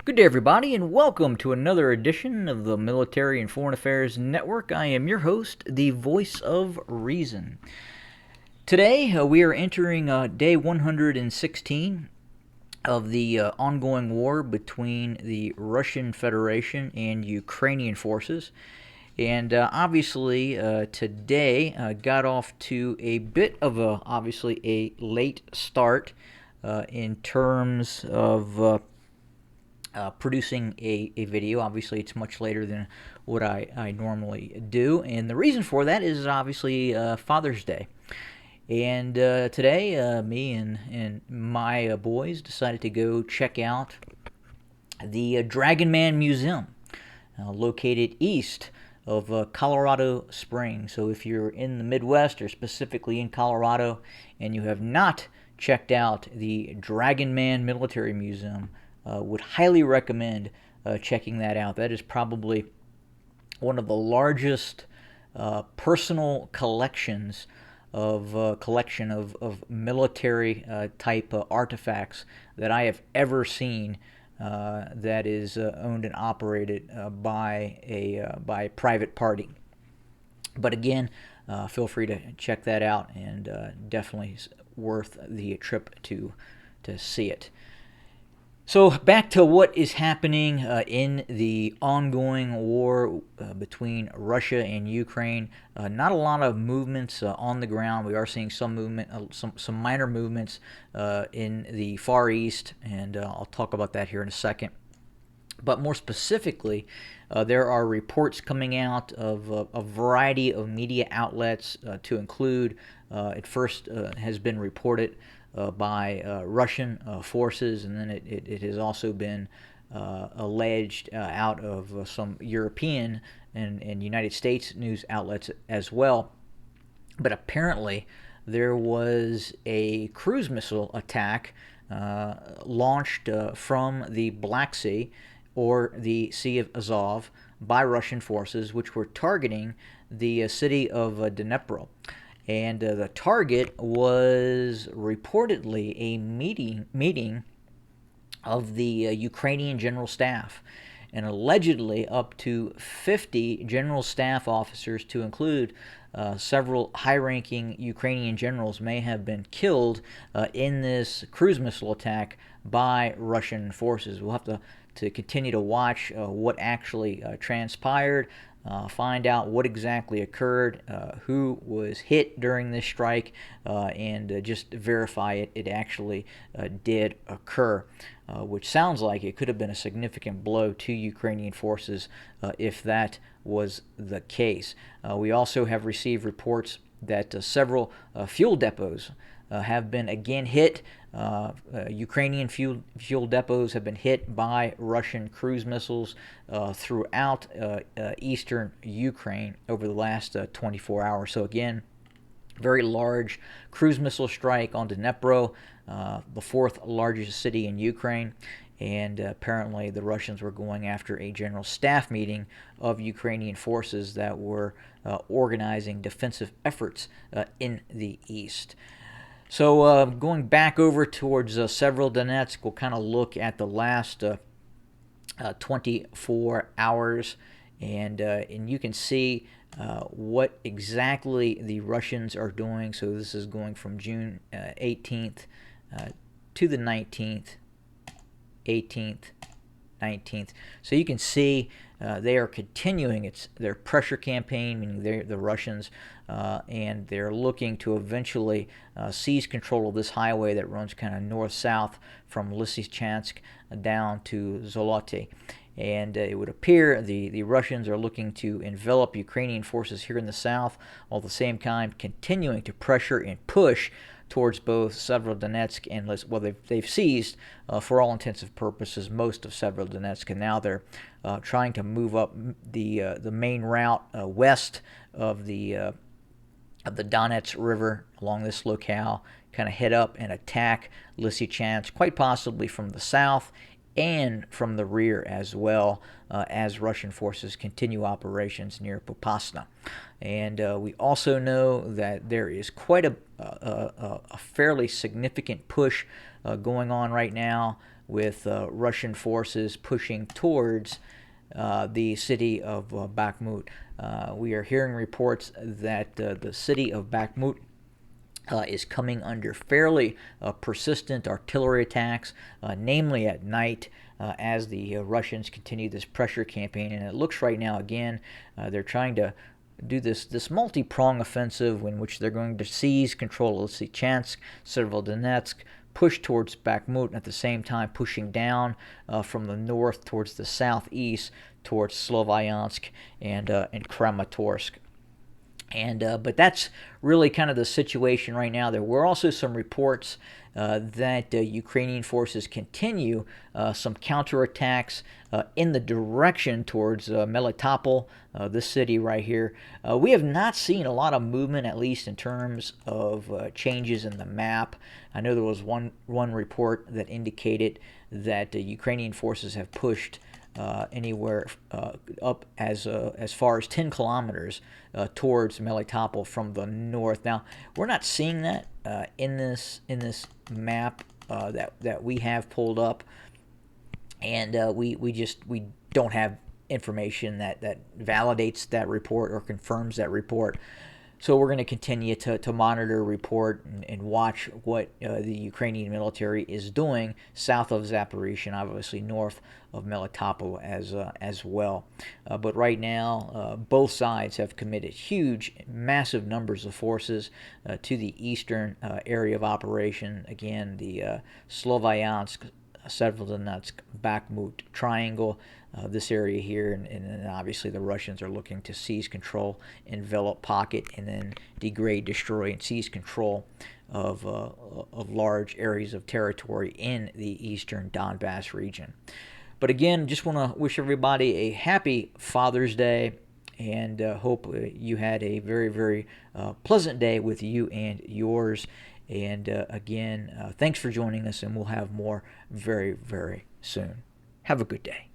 Good day, everybody, and welcome to another edition of the Military and Foreign Affairs Network. I am your host, the voice of reason. Today, we are entering day 116 of the ongoing war between the Russian Federation and Ukrainian forces. And obviously, today got off to a bit of obviously a late start in terms of producing a video. Obviously, it's much later than what I normally do. And the reason for that is obviously Father's Day. And today, me and my boys decided to go check out the Dragon Man Museum, located east of Colorado Springs. So if you're in the Midwest or specifically in Colorado and you have not checked out the Dragon Man Military Museum, would highly recommend checking that out. That is probably one of the largest personal collections of military type artifacts that I have ever seen. That is owned and operated by a private party. But again, feel free to check that out, and definitely worth the trip to see it. So back to what is happening in the ongoing war between Russia and Ukraine. Not a lot of movements on the ground. We are seeing some movement, some minor movements in the Far East, and I'll talk about that here in a second. But more specifically, there are reports coming out of a variety of media outlets to include, it first has been reported by Russian forces, and then it has also been alleged out of some European and United States news outlets as well. But apparently, there was a cruise missile attack launched from the Black Sea or the Sea of Azov by Russian forces, which were targeting the city of Dnipro. And the target was reportedly a meeting of the Ukrainian General Staff. And allegedly, up to 50 General Staff officers, to include several high-ranking Ukrainian generals, may have been killed in this cruise missile attack by Russian forces. We'll have to continue to watch what actually transpired. Find out what exactly occurred, who was hit during this strike, and just verify it actually did occur, which sounds like it could have been a significant blow to Ukrainian forces if that was the case. We also have received reports that several fuel depots have been again hit. Ukrainian fuel depots have been hit by Russian cruise missiles throughout eastern Ukraine over the last 24 hours. So again, very large cruise missile strike on Dnipro, the fourth largest city in Ukraine. And apparently the Russians were going after a general staff meeting of Ukrainian forces that were organizing defensive efforts in the east. So going back over towards Severodonetsk, we'll kind of look at the last 24 hours, and you can see what exactly the Russians are doing. So this is going from June 18th to the 19th, 18th, 19th. So you can see they are continuing their pressure campaign, meaning the Russians, and they're looking to eventually seize control of this highway that runs kind of north-south from Lysychansk down to Zoloty. And it would appear the Russians are looking to envelop Ukrainian forces here in the south, while at the same time continuing to pressure and push towards both Severodonetsk and they've seized, for all intents and purposes, most of Severodonetsk, and now they're trying to move up the main route west of the Donets River along this locale, kind of head up and attack Lysychansk, quite possibly from the south and from the rear as well, as Russian forces continue operations near Popasna. And we also know that there is quite a fairly significant push going on right now with Russian forces pushing towards the city of Bakhmut. We are hearing reports that the city of Bakhmut is coming under fairly persistent artillery attacks, namely at night, as the Russians continue this pressure campaign. And it looks right now, again, they're trying to do this multi-prong offensive in which they're going to seize control of Lysychansk, Severodonetsk, push towards Bakhmut, and at the same time pushing down from the north towards the southeast towards Sloviansk and Kramatorsk. But that's really kind of the situation right now. There were also some reports that Ukrainian forces continue some counterattacks in the direction towards Melitopol, this city right here. We have not seen a lot of movement, at least in terms of changes in the map. I know there was one report that indicated that Ukrainian forces have pushed anywhere up as far as 10 kilometers towards Melitopol from the north. Now, we're not seeing that in this map that we have pulled up, and we don't have information that validates that report or confirms that report. So we're going to continue to monitor, report, and watch what the Ukrainian military is doing south of Zaporizhzhia, obviously north of Melitopol as well. But right now, both sides have committed huge, massive numbers of forces to the eastern area of operation. Again, the Sloviansk, Severodonetsk, Bakhmut triangle, this area here, and obviously the Russians are looking to seize control, envelop, pocket, and then degrade, destroy, and seize control of large areas of territory in the eastern Donbass region. But again, just want to wish everybody a happy Father's Day, and hope you had a very, very pleasant day with you and yours. And again, thanks for joining us, and we'll have more very, very soon. Have a good day.